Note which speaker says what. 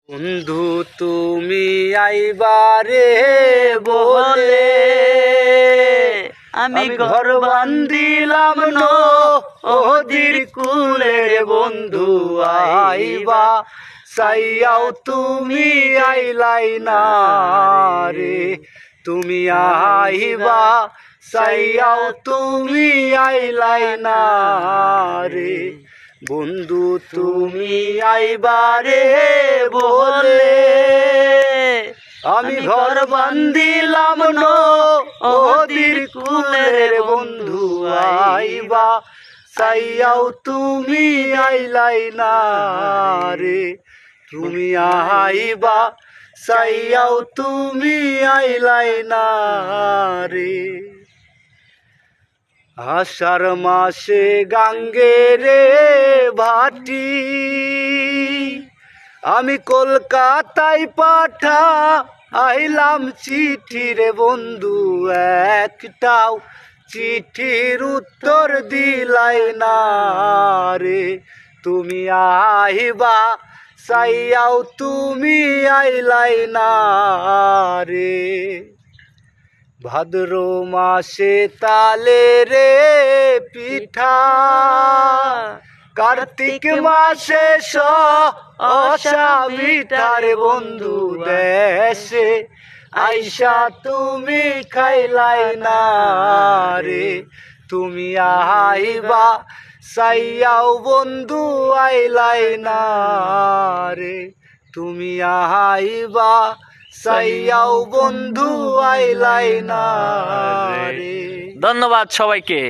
Speaker 1: বন্ধু তুমি আইবারে বলে আমি ঘর বান্দিলাম নদীর কুলে রে বন্ধু আইবা চাইয়াও তুমি আইলাই না রে তুমি আইবা চাইয়াও তুমি আইলাই না রে বন্ধু তুমি আইবারে বলে আমি ঘর বান্দিলাম নদীর কুলে রে বন্ধু আইবা চাইয়াও তুমি আইলাই না রে তুমি আইবা চাইয়াও তুমি আইলাই না রে আষাঢ় মাসে গাঙ্গে রে ভাটি আমি কলকাতায় পাঠা আইলাম চিঠি রে বন্ধু একটাও চিঠির উত্তর দিলাই না রে তুমি আইবা চাইয়াও তুমি আইলাই না রে ভাদ্র মাসে তালে রে পিঠা কার্তিক মাসে অসাবিঠার বন্ধু দেশে আইসা তুমি খাইলাই না রে তুমি আইবা চাইয়াও বন্ধু আইলাই না রে তুমি আইবা চাইয়াও বন্ধু আইলাই না রে।
Speaker 2: ধন্যবাদ সবাইকে।